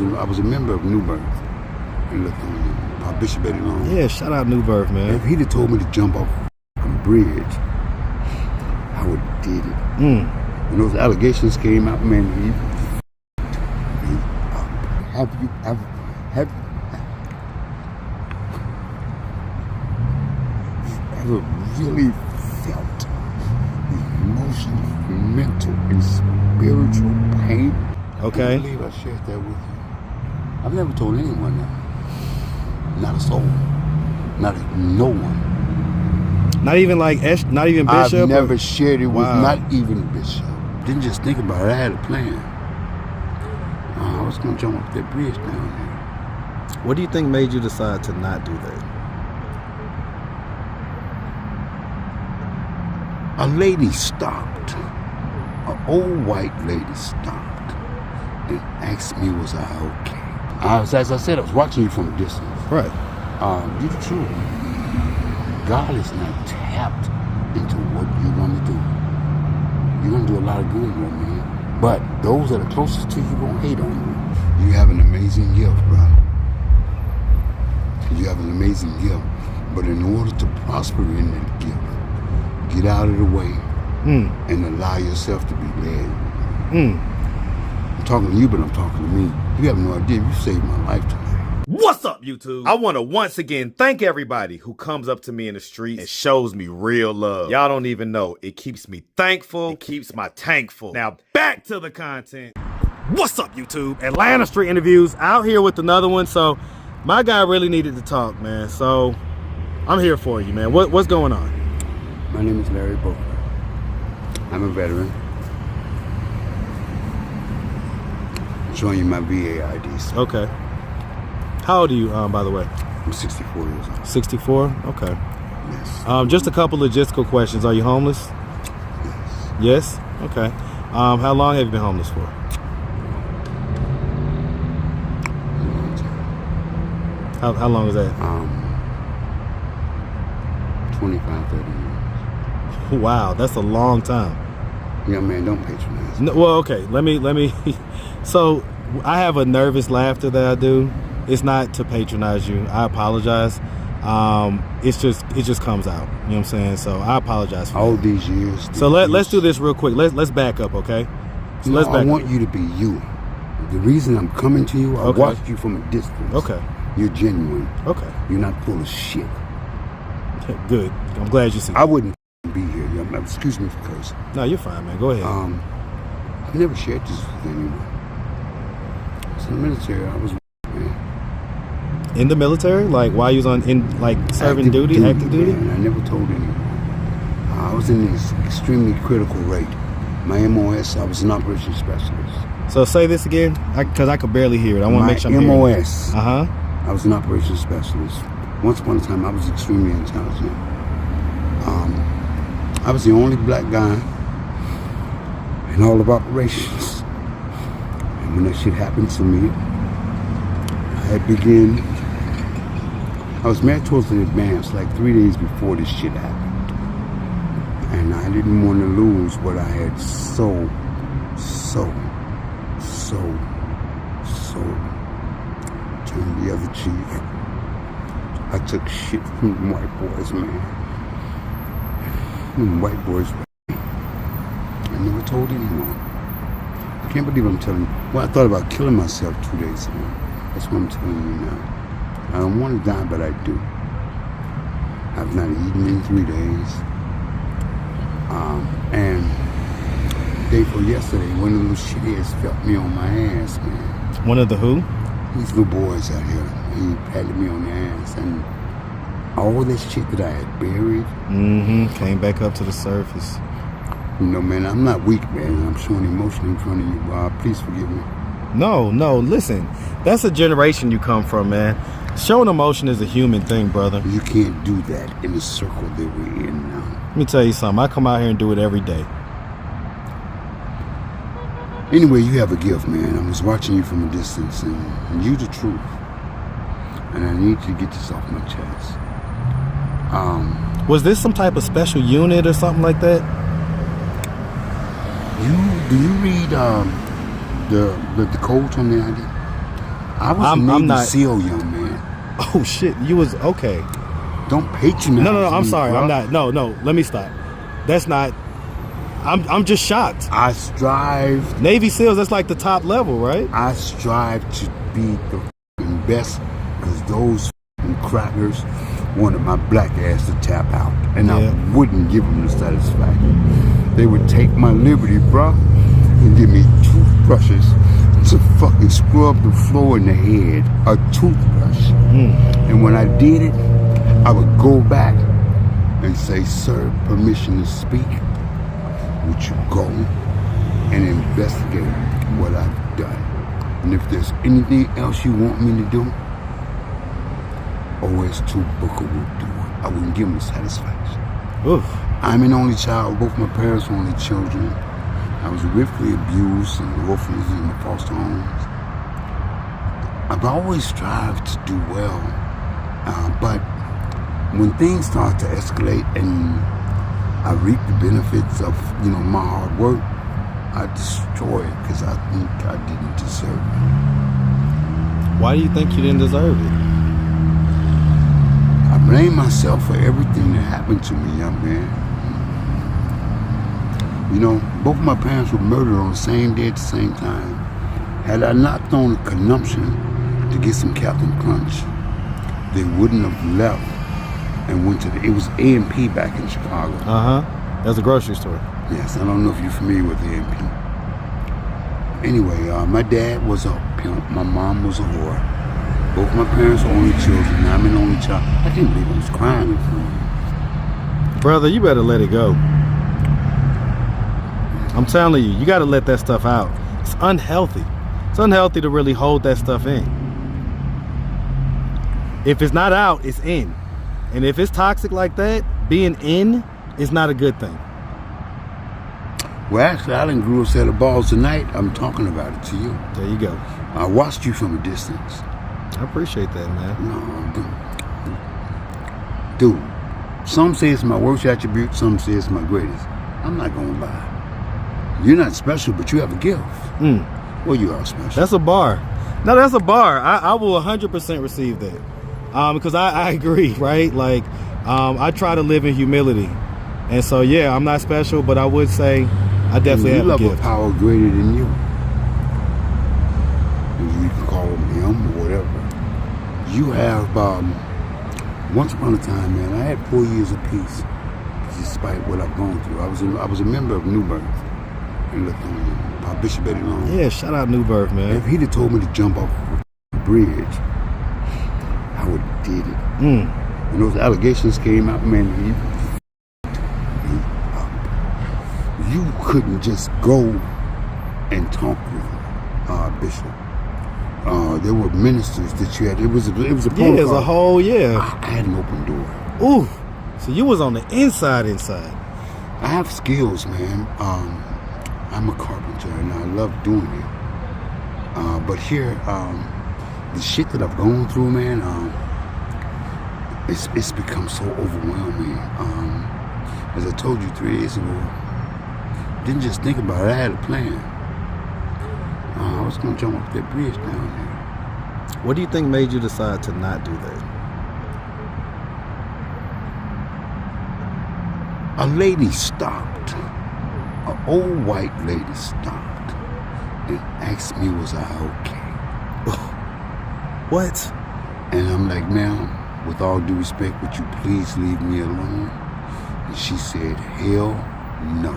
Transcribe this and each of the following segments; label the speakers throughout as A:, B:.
A: was a member of New Birth in Lithuania. Bishop Eddie Long.
B: Yeah, shout out New Birth, man.
A: If he'd have told me to jump off a bridge, I would have did it. When those allegations came out, man, have you ever really felt the emotional, mental, and spiritual pain?
B: Okay.
A: I believe I shared that with you. I've never told anyone that. Not a soul. No one.
B: Not even not even Bishop?
A: I've never shared it with
B: Wow.
A: not even Bishop. Didn't just think about it. I had a plan. I was going to jump off that bridge down there.
B: What do you think made you decide to not do that?
A: A lady stopped. An old white lady stopped and asked me, was I okay? As I said, I was watching you from a distance.
B: Right.
A: You're the truth. God is not tapped into what you're going to do. You're going to do a lot of good, man. But those that are closest to you going to hate on you. You have an amazing gift, bro. You have an amazing gift. But in order to prosper in that gift, get out of the way and allow yourself to be led. I'm talking to you, but I'm talking to me. You have no idea. You saved my life tonight.
B: What's up, YouTube? I want to once again thank everybody who comes up to me in the streets and shows me real love. Y'all don't even know. It keeps me thankful. It keeps my tank full. Now back to the content. What's up, YouTube? Atlanta Street Interviews out here with another one. So my guy really needed to talk, man. So I'm here for you, man. What's going on?
A: My name is Larry Booker. I'm a veteran. I'm showing you my VA IDs.
B: Okay. How old are you, by the way?
A: I'm 64 years old.
B: 64? Okay.
A: Yes.
B: Just a couple logistical questions. Are you homeless?
A: Yes.
B: Yes? Okay. How long have you been homeless for?
A: A long time.
B: How long is that?
A: 25, 30 years.
B: Wow, that's a long time.
A: Young man, don't patronize.
B: No, well, okay. Let me. So I have a nervous laughter that I do. It's not to patronize you. I apologize. It just comes out. You know what I'm saying? So I apologize for
A: all
B: that.
A: these years.
B: So let's do this real quick. Let's back up, okay? So let's back
A: I want you to be you. The reason I'm coming to you, I
B: Okay.
A: watched you from a distance.
B: Okay.
A: You're genuine.
B: Okay.
A: You're not full of shit.
B: Good. I'm glad you see.
A: I wouldn't be here. Excuse me for cursing.
B: No, you're fine, man. Go ahead.
A: I've never shared this with anyone. So in the military, I was
B: In the military, like while you was serving active duty.
A: Man, I never told anyone. I was in this extremely critical rate. My MOS, I was an operations specialist.
B: So say this again, because I could barely hear it. I want to make sure I'm
A: MOS.
B: hearing it.
A: I was an operations specialist. Once upon a time, I was extremely intelligent. I was the only black guy in all of operations. And when that shit happened to me, I was married towards the advance like 3 days before this shit happened. And I didn't want to lose what I had so turned the other cheek. I took shit from them white boys, man. Them white boys, I never told anyone. I can't believe I'm telling you. Well, I thought about killing myself 2 days ago. That's what I'm telling you now. I don't want to die, but I do. I've not eaten in 3 days. And the day before yesterday, one of those shitheads felt me on my ass, man.
B: One of the who?
A: These little boys out here. He patted me on the ass. And all this shit that I had buried.
B: Came back up to the surface.
A: You know, man, I'm not weak, man. I'm showing emotion in front of you. Please forgive me.
B: No, listen. That's a generation you come from, man. Showing emotion is a human thing, brother.
A: You can't do that in the circle that we're in now.
B: Let me tell you something. I come out here and do it every day.
A: Anyway, you have a gift, man. I was watching you from a distance, and you the truth. And I need to get this off my chest.
B: Was this some type of special unit or something like that?
A: Do you read the codes on the ID? I was a Navy SEAL, young man.
B: Oh shit, you was okay.
A: Don't patronize.
B: No, I'm
A: me,
B: sorry.
A: bro.
B: I'm not. No. Let me stop. That's not. I'm just shocked.
A: I strive.
B: Navy SEALs, that's like the top level, right?
A: I strive to be the best because those crackers wanted my black ass to tap out, and I wouldn't give them the satisfaction. They would take my liberty, bro, and give me toothbrushes to fucking scrub the floor in the head. A toothbrush. And when I did it, I would go back and say, "Sir, permission to speak. Would you go and investigate what I've done? And if there's anything else you want me to do, OS2 Booker will do it." I wouldn't give him the satisfaction.
B: Oof.
A: I'm an only child. Both my parents were only children. I was horrifically abused in orphanages and foster homes. I've always strived to do well, but when things start to escalate and I reap the benefits of, my hard work, I destroy it because I think I didn't deserve it.
B: Why do you think you didn't deserve it?
A: I blame myself for everything that happened to me, young man. Both my parents were murdered on the same day at the same time. Had I not thrown a consumption to get some Captain Crunch, they wouldn't have left and went to it was A&P back in Chicago.
B: That's a grocery store.
A: Yes, I don't know if you're familiar with A&P. Anyway, my dad was a pimp. My mom was a whore. Both my parents were only children. I'm an only child. I can't believe I was crying in front of you.
B: Brother, you better let it go. I'm telling you, you got to let that stuff out. It's unhealthy. It's unhealthy to really hold that stuff in. If it's not out, it's in. And if it's toxic like that, being in is not a good thing.
A: Well, actually, I done grew a set of balls tonight. I'm talking about it to you.
B: There you go.
A: I watched you from a distance.
B: I appreciate that, man.
A: No, dude. Some say it's my worst attribute. Some say it's my greatest. I'm not going to lie. You're not special, but you have a gift. Well, you are special.
B: That's a bar. No, that's a bar. I will 100% receive that. Because I agree, right? Like, I try to live in humility. And so, yeah, I'm not special, but I would say I definitely have a gift.
A: You love a power greater than you. You can call him or whatever. You have, once upon a time, man, I had 4 years of peace, despite what I've gone through. I was a member of New Birth in Lithuania, Bishop Eddie Long.
B: Yeah, shout out New Birth, man.
A: If he'd have told me to jump off the bridge, I would have did it. When those allegations came out, man, you couldn't just go and talk with Bishop. There were ministers that you had. It was a protocol.
B: Yeah, as a whole, yeah.
A: I had an open door.
B: Ooh, so you was on the inside.
A: I have skills, man. I'm a carpenter and I love doing it. But here, the shit that I've gone through, man, it's become so overwhelming. As I told you 3 days ago, didn't just think about it. I had a plan. I was gonna jump off that bridge down there.
B: What do you think made you decide to not do that?
A: A lady stopped. An old white lady stopped and asked me, was I okay?
B: What?
A: And I'm like, ma'am, with all due respect, would you please leave me alone? And she said, hell no.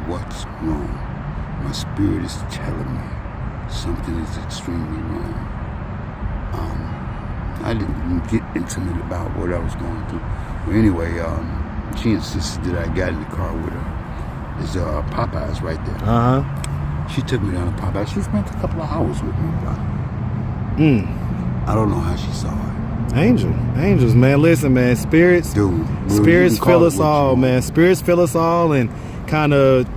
A: What's wrong? My spirit is telling me something is extremely wrong. I didn't get intimate about what I was going through. But anyway, she insisted that I got in the car with her. There's Popeyes right there. She took me down to Popeyes. She spent a couple of hours with me, bro. I don't know how she saw it.
B: Angels, man. Listen, man. Spirits fill us all, man. Spirits fill us all and kind of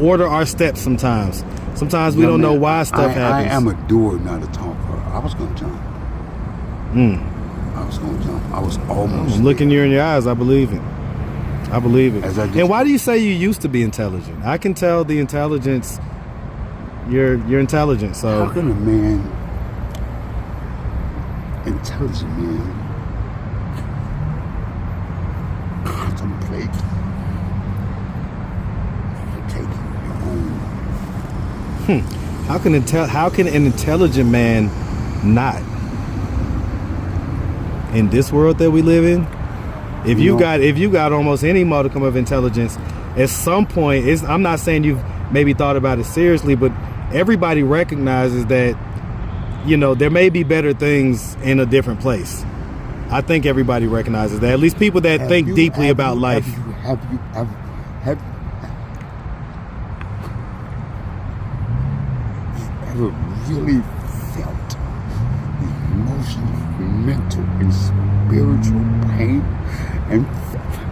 B: order our steps sometimes. Sometimes we don't know why stuff happens.
A: I am a doer, not a talker. I was going to jump. I was going to jump. I was almost
B: looking you in your eyes. I believe it. And why do you say you used to be intelligent? I can tell the intelligence. You're intelligent. So
A: how can a man intelligent, man. Contemplate. Taking your own.
B: How can an intelligent man not? In this world that we live in, if you got almost any modicum of intelligence, at some point, I'm not saying you've maybe thought about it seriously, but everybody recognizes that, you know, there may be better things in a different place. I think everybody recognizes that. At least people that think deeply about life.
A: Have you ever really felt emotional, mental, and spiritual pain? And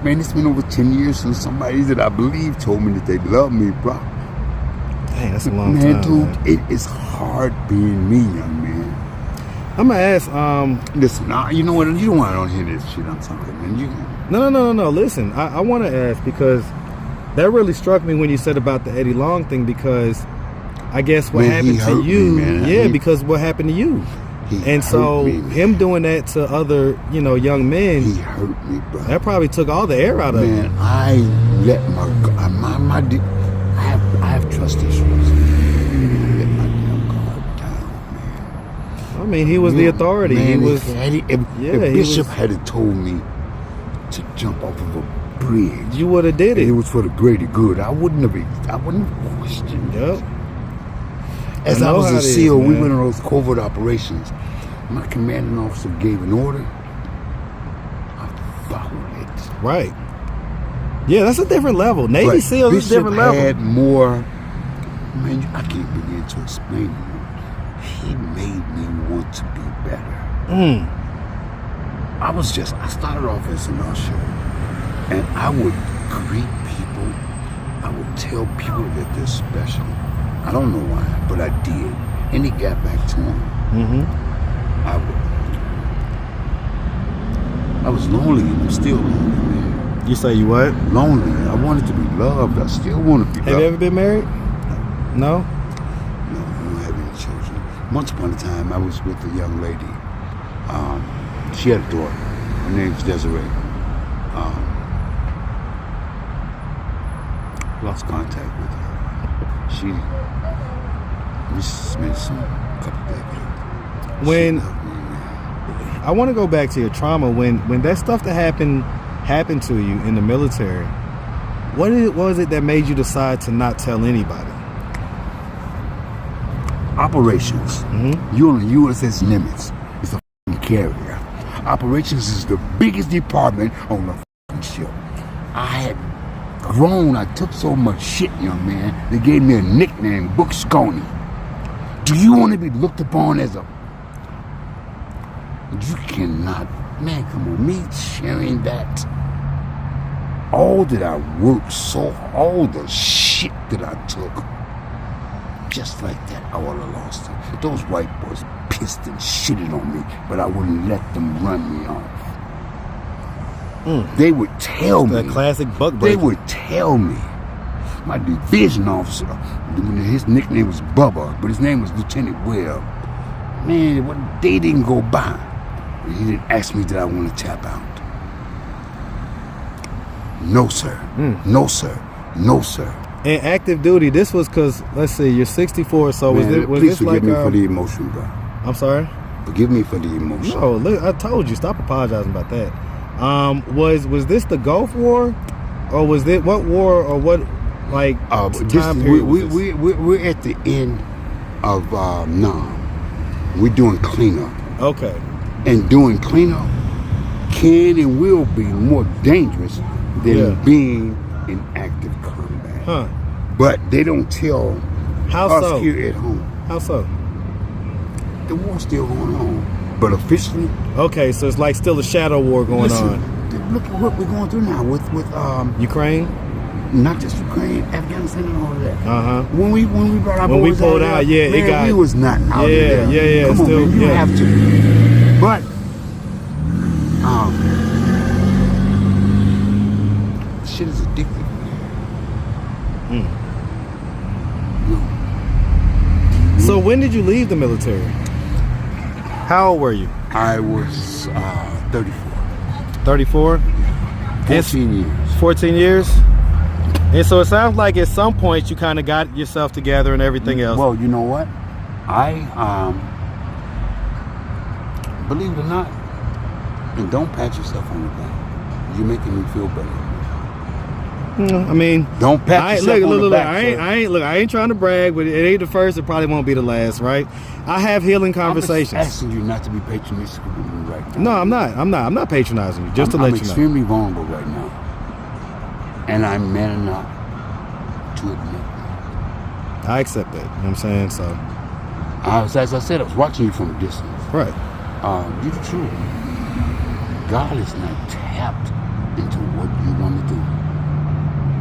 A: man, it's been over 10 years since somebody that I believe told me that they love me, bro.
B: Dang, that's a long
A: man,
B: time,
A: dude,
B: man.
A: It is hard being me, young man.
B: I'm gonna ask.
A: Listen, you know what? You don't want to hear this shit I'm talking, man.
B: No. Listen, I want to ask because that really struck me when you said about the Eddie Long thing. Because I guess what happened to you, because what happened to you. And so him doing that to other, you know, young men,
A: he hurt me, bro.
B: That probably took all the air out of him.
A: Man, I let I have trust issues. I let my damn guard down, man.
B: I mean, he was the authority.
A: Man,
B: if
A: Bishop had told me to jump off of a bridge,
B: you would have did it.
A: And it was for the greater good. I wouldn't have questioned it.
B: Yep.
A: As I was a SEAL, we went on those covert operations. My commanding officer gave an order. I followed it.
B: Right. Yeah, that's a different level. Navy SEAL is a different level.
A: Had more. Man, I can't begin to explain it. He made me want to be better. I started off as an usher, and I would greet people. I would tell people that they're special. I don't know why, but I did. And he got back to him. I was lonely, and I'm still lonely, man.
B: You say you what?
A: Lonely. I wanted to be loved. I still want to be loved.
B: Have you ever been married? No?
A: No, I don't have any children. Once upon a time, I was with a young lady. She had a daughter. Her name's Desiree. Lost contact with her. She spent some couple decades.
B: When I want to go back to your trauma, when that stuff that happened to you in the military, what was it that made you decide to not tell anybody?
A: Operations. You're on the USS Nimitz. It's a carrier. Operations is the biggest department on the ship. I had grown. I took so much shit, young man. They gave me a nickname, Book Scony. Do you want to be looked upon as a... You cannot... Man, come on. Me sharing that. All that I worked so... All the shit that I took. Just like that, I would have lost it. Those white boys pissed and shitted on me, but I wouldn't let them run me off. They would tell me.
B: That classic buck breaking.
A: They would tell me. My division officer, his nickname was Bubba, but his name was Lieutenant Webb. Man, they didn't go by. He didn't ask me, did I want to tap out? No, sir. No, sir. No, sir.
B: And active duty, this was because, let's see, you're 64, so
A: man,
B: was
A: please
B: this like...
A: forgive me for the emotion, bro.
B: I'm sorry?
A: Forgive me for the emotion.
B: No, look, I told you, stop apologizing about that. Was this the Gulf War? Or was it, what war, or what, like, time period
A: we're at the end of Nam. We're doing cleanup.
B: Okay.
A: And doing cleanup can and will be more dangerous than being in active combat.
B: Huh.
A: But they don't tell us here at home.
B: How so?
A: The war's still going on. But officially...
B: Okay, so it's like still a shadow war going on.
A: Look at what we're going through now with
B: Ukraine?
A: Not just Ukraine, Afghanistan and all of that. When we brought our boys
B: we pulled out,
A: we was not out there.
B: Yeah.
A: Come
B: still,
A: on, man, you have to. But shit is addictive.
B: So when did you leave the military? How old were you?
A: I was 34.
B: 34?
A: 14 years.
B: 14 years? And so it sounds like at some point you kind of got yourself together and everything else.
A: Well, you know what? I, believe it or not, and don't pat yourself on the back. You're making me feel better.
B: I mean,
A: don't pat yourself on the back.
B: I ain't trying to brag, but it ain't the first. It probably won't be the last, right? I have healing conversations.
A: I'm asking you not to be patronistic with me right now.
B: No, I'm not. I'm not patronizing you. Just to let you know.
A: I'm extremely vulnerable right now, and I'm man enough to admit that.
B: I accept that. You know what I'm saying? So,
A: as I said, I was watching you from a distance.
B: Right.
A: You the truth. God is not tapped into what you want to do.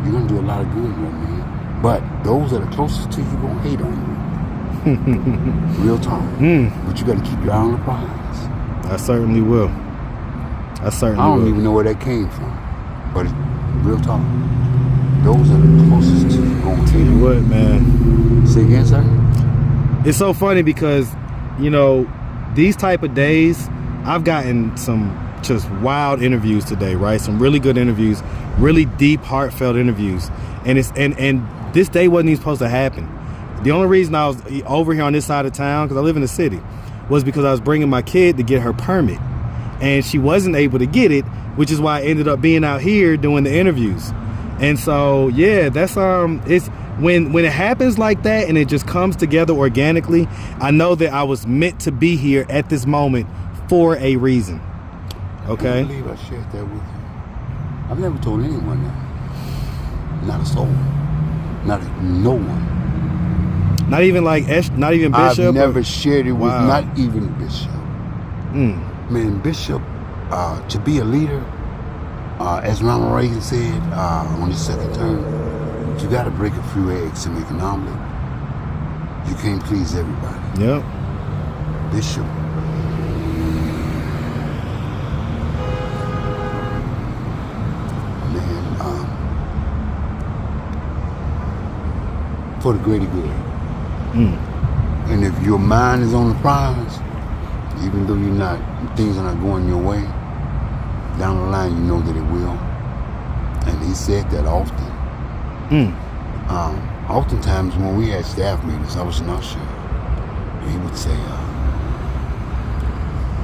A: You're going to do a lot of good, man. But those that are closest to you going to hate on you. Real talk. But you got to keep your eye on the prize.
B: I certainly will. I
A: don't even know where that came from. But real talk. Those that are closest to you going to hate on you.
B: What, man?
A: Say again, sir?
B: It's so funny because, you know, these type of days, I've gotten some just wild interviews today, right? Some really good interviews, really deep, heartfelt interviews. And it's and this day wasn't even supposed to happen. The only reason I was over here on this side of town, because I live in the city, was because I was bringing my kid to get her permit. And she wasn't able to get it, which is why I ended up being out here doing the interviews. And so, yeah, that's it's when it happens like that and it just comes together organically, I know that I was meant to be here at this moment for a reason. Okay?
A: I believe I shared that with you. I've never told anyone that. Not a soul. No one.
B: Not even not even Bishop?
A: I've never shared it with not even Bishop. Man, Bishop, to be a leader, as Ronald Reagan said on his second term, you got to break a few eggs to make an omelet. You can't please everybody.
B: Yep.
A: Bishop. For the greater good. And if your mind is on the prize, even though things are not going your way, down the line you know that it will. And he said that often. Oftentimes when we had staff meetings, I was an usher, and he would say,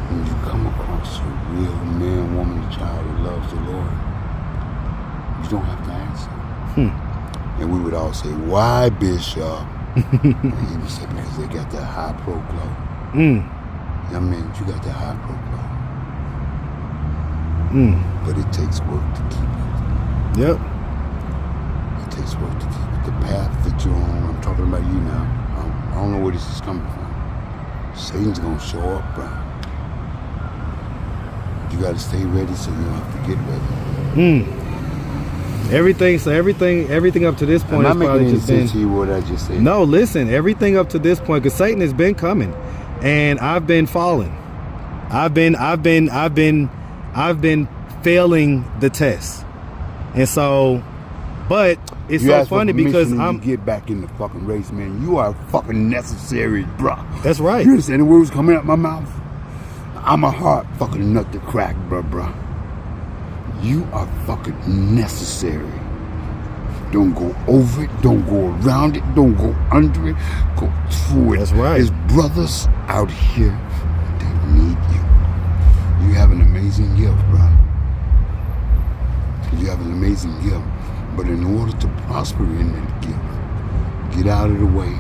A: when you come across a real man, woman, child that loves the Lord, you don't have to answer. And we would all say, why, Bishop? And he would say, because they got that high pro glow. I mean, you got that high pro glow. But it takes work to keep it.
B: Yep.
A: It takes work to keep it. The path that you're on, I'm talking about you now. I don't know where this is coming from. Satan's going to show up, bro. You got to stay ready so you don't have to get ready. Everything up to this point has probably just been. To you what I just said? No, listen. Everything up to this point, because Satan has been coming, and I've been falling. I've been failing the test, and so. But it's so funny because I'm get back in the fucking race, man. You are fucking necessary, bro.
B: That's right.
A: You understand the words coming out my mouth? I'm a hard fucking nut to crack, bro. You are fucking necessary. Don't go over it. Don't go around it. Don't go under it. Go through it.
B: That's right.
A: There's brothers out here that need you. You have an amazing gift, bro. You have an amazing gift. But in order to prosper in that gift, get out of the way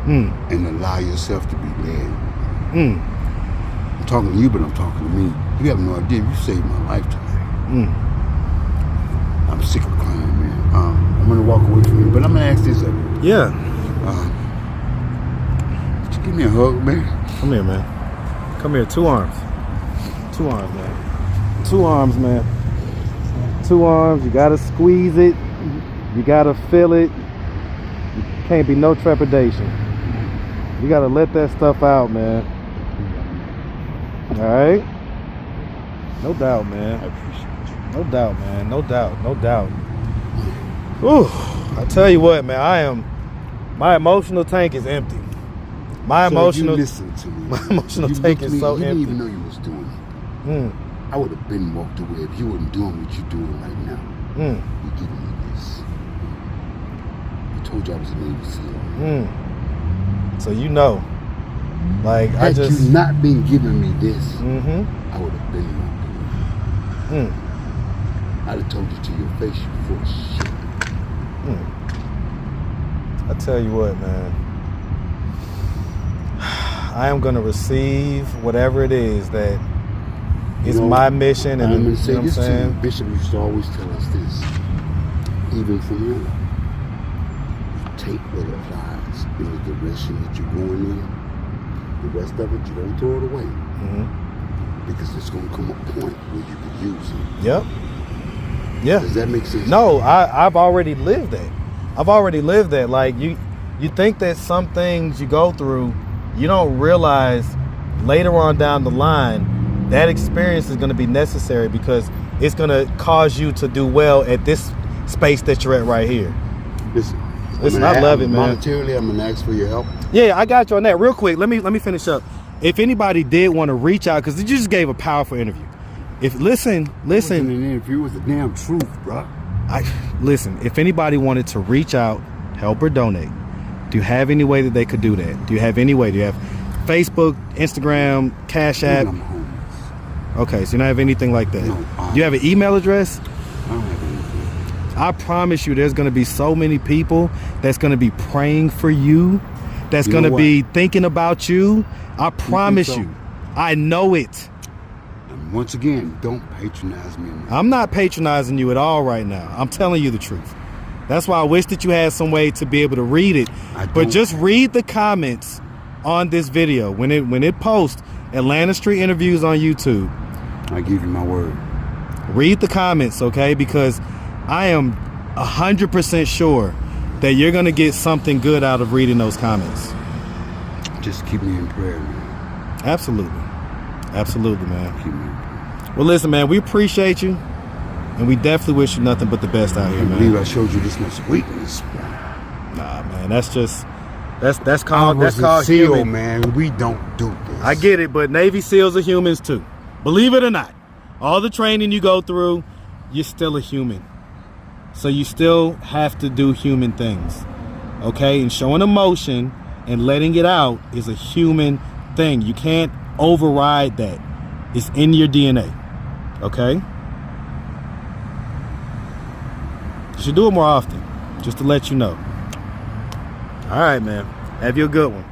A: and allow yourself to be led. I'm talking to you, but I'm talking to me. You have no idea. You saved my life tonight. I'm sick of crying, man. I'm gonna walk away from you, but I'm gonna ask this of you.
B: Yeah.
A: Could you give me a hug, man?
B: Come here, man. Come here. 2 arms. 2 arms, man. 2 arms, man. 2 arms. You gotta squeeze it. You gotta feel it. You can't be no trepidation. You gotta let that stuff out, man. All right. No doubt, man.
A: I appreciate you.
B: No doubt, man. No doubt. No doubt. Ooh, I tell you what, man. My emotional tank is empty. My
A: So
B: emotional,
A: you listen to me.
B: my emotional
A: You
B: tank
A: looked
B: is
A: me,
B: so
A: you
B: empty.
A: didn't even know you was doing it.
B: Mm,
A: I would have been walked away if you weren't doing what you're doing right now.
B: mm,
A: You're giving me this. I told you I was a Navy SEAL.
B: mm. So you know, like I
A: Had
B: just.
A: you not been giving me this,
B: Mm-hmm.
A: I would have been walked away.
B: Mm,
A: I'd have told you to your face, you full of shit.
B: I tell you what, man. I am gonna receive whatever it is that is my mission, and
A: I'm
B: you
A: going to say
B: know what I'm
A: this to you.
B: saying.
A: Bishop used to always tell us this, even from young. Take what applies in the direction that you're going in. The rest of it, you don't throw it away.
B: Mm-hmm.
A: Because it's going to come a point where you can use it.
B: Yep. Yeah.
A: Does that make sense?
B: No, I've already lived that. I've already lived that. Like you think that some things you go through, you don't realize later on down the line that experience is going to be necessary because it's going to cause you to do well at this space that you're at right here. Listen, I love it, man.
A: Monetarily, I'm going to ask for your help.
B: Yeah, I got you on that. Real quick, let me finish up. If anybody did want to reach out, because you just gave a powerful interview. Listen.
A: It wasn't an interview, it was the damn truth, bro.
B: Listen, if anybody wanted to reach out, help or donate, do you have any way that they could do that? Do you have any way? Do you have Facebook, Instagram, Cash App?
A: I'm homeless.
B: Okay, so you don't have anything like that.
A: No,
B: do you have an email address?
A: I don't have anything.
B: I promise you there's going to be so many people that's going to be praying for you, that's going to be thinking about you. I promise you. I know it.
A: And once again, don't patronize me.
B: I'm not patronizing you at all right now. I'm telling you the truth. That's why I wish that you had some way to be able to read it. But just read the comments on this video. When it posts Atlanta Street Interviews on YouTube,
A: I give you my word.
B: read the comments, okay? Because I am 100% sure that you're going to get something good out of reading those comments.
A: Just keep me in prayer, man.
B: Absolutely. Absolutely, man.
A: Keep me in prayer.
B: Well, listen, man, we appreciate you. And we definitely wish you nothing but the best out here,
A: I
B: man.
A: believe I showed you this much weakness, bro.
B: Nah, man, that's
A: I
B: called
A: was a SEAL,
B: human.
A: man. We don't do this.
B: I get it, but Navy SEALs are humans too. Believe it or not, all the training you go through, you're still a human. So you still have to do human things, okay? And showing emotion and letting it out is a human thing. You can't override that. It's in your DNA, okay? You should do it more often, just to let you know. All right, man. Have you a good one.